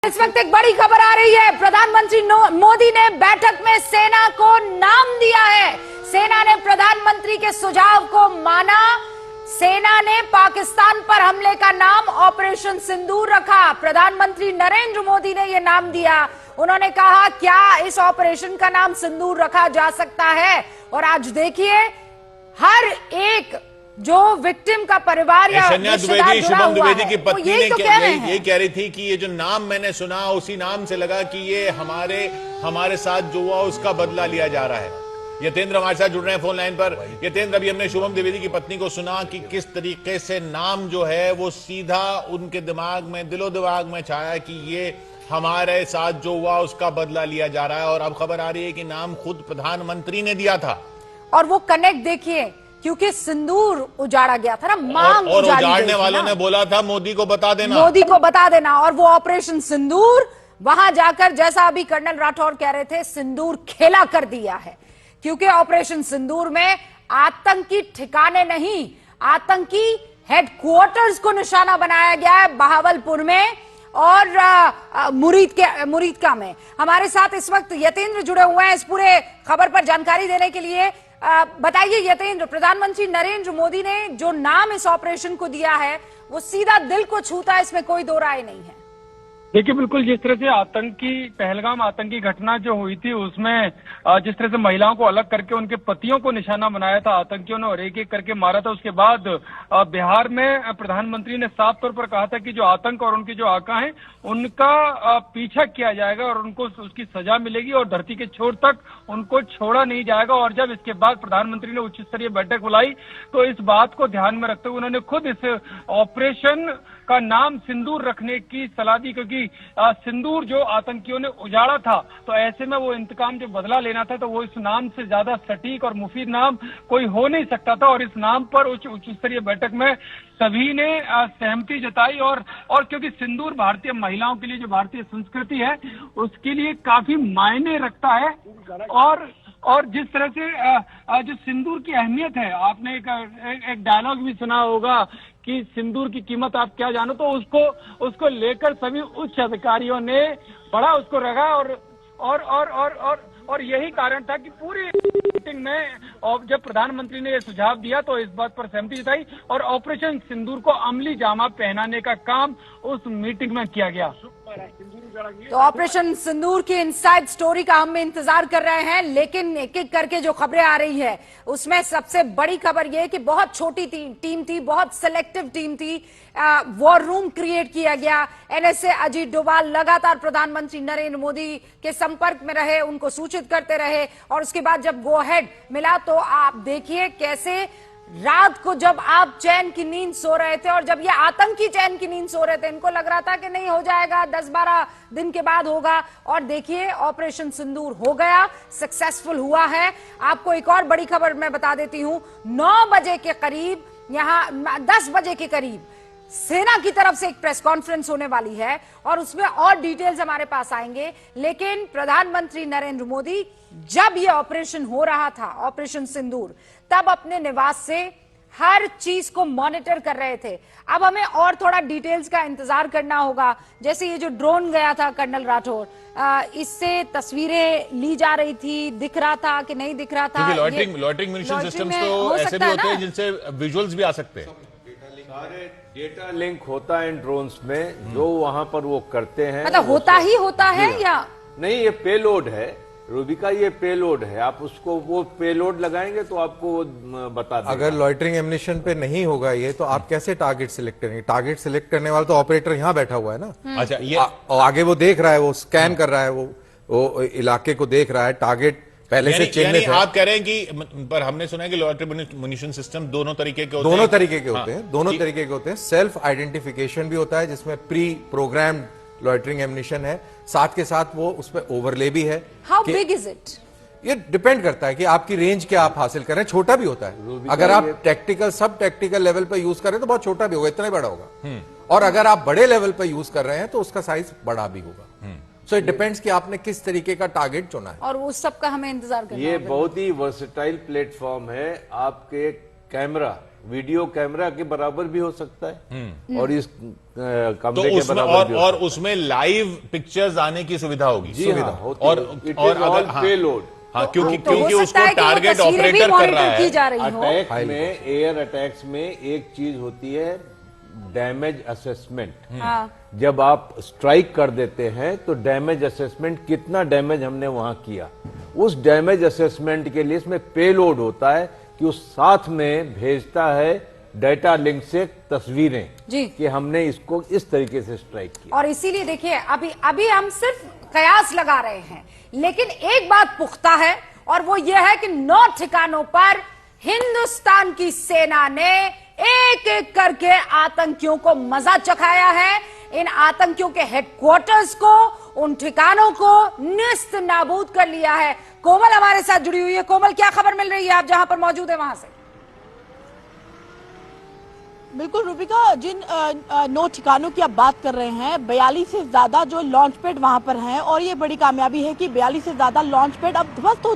इस वक्त एक बड़ी खबर आ रही है। प्रधानमंत्री मोदी ने बैठक में सेना को नाम दिया है। सेना ने प्रधानमंत्री के सुझाव को माना। सेना ने पाकिस्तान पर हमले का नाम ऑपरेशन सिंदूर रखा। प्रधानमंत्री नरेंद्र मोदी ने यह नाम दिया। उन्होंने कहा क्या इस ऑपरेशन का नाम सिंदूर रखा जा सकता है। और आज देखिए हर एक जो विक्टिम का परिवार या रिश्तेदार जुड़ा हुआ है, की पत्नी ने यही कह रही थी कि ये जो नाम मैंने सुना उसी नाम से लगा कि ये हमारे साथ जो हुआ उसका बदला लिया जा रहा है। यतेंद्र हमारे साथ जुड़ रहे हैं फोन लाइन पर। यतेंद्र, अभी हमने शुभम द्विवेदी की पत्नी को सुना कि किस तरीके से नाम जो है वो सीधा उनके दिमाग में, दिलो दिमाग में छाया कि ये हमारे साथ जो हुआ उसका बदला लिया जा रहा है। और अब खबर आ रही है कि नाम खुद प्रधानमंत्री ने दिया था। और वो कनेक्ट देखिए, क्योंकि सिंदूर उजाड़ा गया था ना, मांग और उजाड़ने वालों ने बोला था मोदी को बता देना। और वो ऑपरेशन सिंदूर वहां जाकर, जैसा अभी कर्नल राठौर कह रहे थे, सिंदूर खेला कर दिया है। क्योंकि ऑपरेशन सिंदूर में आतंकी ठिकाने नहीं, आतंकी हेडक्वार्टर्स को निशाना बनाया गया है बहावलपुर में और मुरीदका में। हमारे साथ इस वक्त यतेंद्र जुड़े हुए हैं इस पूरे खबर पर जानकारी देने के लिए। बताइए यतेंद्र, प्रधानमंत्री नरेंद्र मोदी ने जो नाम इस ऑपरेशन को दिया है वो सीधा दिल को छूता है, इसमें कोई दो राय नहीं है। देखिए, बिल्कुल जिस तरह से पहलगाम आतंकी घटना जो हुई थी उसमें जिस तरह से महिलाओं को अलग करके उनके पतियों को निशाना बनाया था आतंकियों ने और एक एक करके मारा था। उसके बाद बिहार में प्रधानमंत्री ने साफ तौर पर कहा था कि जो आतंक और उनके जो आका हैं उनका पीछा किया जाएगा और उनको उसकी सजा मिलेगी और धरती के छोर तक उनको छोड़ा नहीं जाएगा। और जब इसके बाद प्रधानमंत्री ने उच्च स्तरीय बैठक बुलाई तो इस बात को ध्यान में रखते हुए उन्होंने खुद इस ऑपरेशन का नाम सिंदूर रखने की सलाह दी, क्योंकि सिंदूर जो आतंकियों ने उजाड़ा था तो ऐसे में वो इंतकाम जो बदला लेना था तो वो इस नाम से ज्यादा सटीक और मुफीद नाम कोई हो नहीं सकता था। और इस नाम पर उच्च स्तरीय बैठक में सभी ने सहमति जताई और क्योंकि सिंदूर भारतीय महिलाओं के लिए, जो भारतीय संस्कृति है उसके लिए काफी मायने रखता है। और जिस तरह से जो सिंदूर की अहमियत है, आपने एक डायलॉग भी सुना होगा कि सिंदूर की कीमत आप क्या जानो, तो उसको लेकर सभी उच्च अधिकारियों ने बड़ा उसको रखा और यही कारण था कि पूरी मीटिंग में और जब प्रधानमंत्री ने यह सुझाव दिया तो इस बात पर सहमति जताई और ऑपरेशन सिंदूर को अमली जामा पहनाने का काम उस मीटिंग में किया गया। तो ऑपरेशन सिंदूर की इनसाइड स्टोरी का हम इंतजार कर रहे हैं, लेकिन एक एक करके जो खबरें आ रही है उसमें सबसे बड़ी खबर यह कि बहुत छोटी टीम थी, बहुत सिलेक्टिव टीम थी। वॉर रूम क्रिएट किया गया। एनएसए अजीत डोभाल लगातार प्रधानमंत्री नरेंद्र मोदी के संपर्क में रहे, उनको सूचित करते रहे और उसके बाद जब गो अहेड मिला तो आप देखिए कैसे रात को जब आप चैन की नींद सो रहे थे और जब ये आतंकी चैन की नींद सो रहे थे, इनको लग रहा था कि नहीं हो जाएगा, 10-12 दिन के बाद होगा। और देखिए ऑपरेशन सिंदूर हो गया, सक्सेसफुल हुआ है। आपको एक और बड़ी खबर मैं बता देती हूं। 9 बजे के करीब, यहां 10 बजे के करीब सेना की तरफ से एक प्रेस कॉन्फ्रेंस होने वाली है और उसमें और डिटेल्स हमारे पास आएंगे। लेकिन प्रधानमंत्री नरेंद्र मोदी जब यह ऑपरेशन हो रहा था, ऑपरेशन सिंदूर, तब अपने निवास से हर चीज को मॉनिटर कर रहे थे। अब हमें और थोड़ा डिटेल्स का इंतजार करना होगा। जैसे ये जो ड्रोन गया था कर्नल राठौर, इससे तस्वीरें ली जा रही थी, दिख रहा था कि नहीं दिख रहा था। लॉइटरिंग म्यूनिशन सिस्टम्स तो ऐसे भी होते हैं जिनसे विजुअल्स भी आ सकते हैं। सारे डेटा लिंक होता है इन ड्रोन्स में, जो वहां पर वो करते हैं। मतलब होता है या नहीं? ये पेलोड है रूबिका, ये पेलोड है। आप उसको वो पेलोड लगाएंगे तो आपको वो बता देगा। अगर लॉइटरिंग एम्युनिशन पे नहीं होगा ये, तो आप कैसे टारगेट सिलेक्ट करेंगे? टारगेट सिलेक्ट करने वाला तो ऑपरेटर यहाँ बैठा हुआ है ना। अच्छा, ये आगे वो देख रहा है, वो स्कैन कर रहा है, वो इलाके को देख रहा है। टारगेट पहले से चिन्हित है। आप कह रहे हैं कि, पर हमने सुना है कि लॉइटरिंग म्यूनिशन सिस्टम दोनों तरीके के होते हैं। दोनों तरीके के होते हैं। सेल्फ आइडेंटिफिकेशन भी होता है जिसमें प्री प्रोग्राम्ड लॉइटरिंग एम्युनिशन है, साथ के साथ वो उसमें ओवरले भी है। How big is it? ये डिपेंड करता है कि आपकी रेंज क्या आप हासिल कर रहे हैं। छोटा भी होता है, अगर आप टेक्टिकल सब टेक्टिकल लेवल पर यूज कर रहे हैं तो बहुत छोटा भी होगा, इतना ही बड़ा होगा। और अगर आप बड़े लेवल पर यूज कर रहे हैं तो उसका साइज बड़ा भी होगा। सो इट डिपेंड्स कि आपने किस तरीके का टारगेट चुना है और उस सब का हमें इंतजार करना ये बहुत ही वर्सेटाइल प्लेटफॉर्म है। आपके कैमरा वीडियो कैमरा के बराबर भी हो सकता है और इस तो कमरे के उसमें बराबर भी हो और सकता उसमें लाइव पिक्चर्स आने की सुविधा होगी। है। जी हाँ, होती और है। It और is all अगर हाँ, payload। हाँ क्योंकि तो हो क्योंकि सकता है उसको कि वो टारगेट तस्वीरें भी ऑपरेटर कर मॉनिटर रहा की है। जा रही हो। अटैक में, एयर अटैक्स में एक चीज होती है डैमेज असेसमेंट। हाँ। जब आप स्ट्राइक कर देते हैं तो डैमेज असेसमेंट, कितना डैमेज हमने वहां किया, उस डैमेज असेसमेंट के लिए इसमें पेलोड होता है कि उस साथ में भेजता है डेटा लिंक से तस्वीरें जी। कि हमने इसको इस तरीके से स्ट्राइक किया। और इसीलिए देखिए अभी हम सिर्फ कयास लगा रहे हैं, लेकिन एक बात पुख्ता है और वो ये है कि 9 ठिकानों पर हिंदुस्तान की सेना ने एक एक करके आतंकियों को मजा चखाया है। इन आतंकियों के हेडक्वार्टर्स को, उन ठिकानों को निस्त नाबूद कर लिया है। कोमल हमारे साथ जुड़ी हुई है। कोमल, क्या खबर मिल रही है, आप जहां पर मौजूद है वहां से? बिल्कुल रूबिका, जिन 9 ठिकानों की आप बात कर रहे हैं, 42 से ज्यादा जो लॉन्च पैड वहां पर हैं और ये बड़ी कामयाबी है कि 42 से ज्यादा लॉन्च पैड अब ध्वस्त हो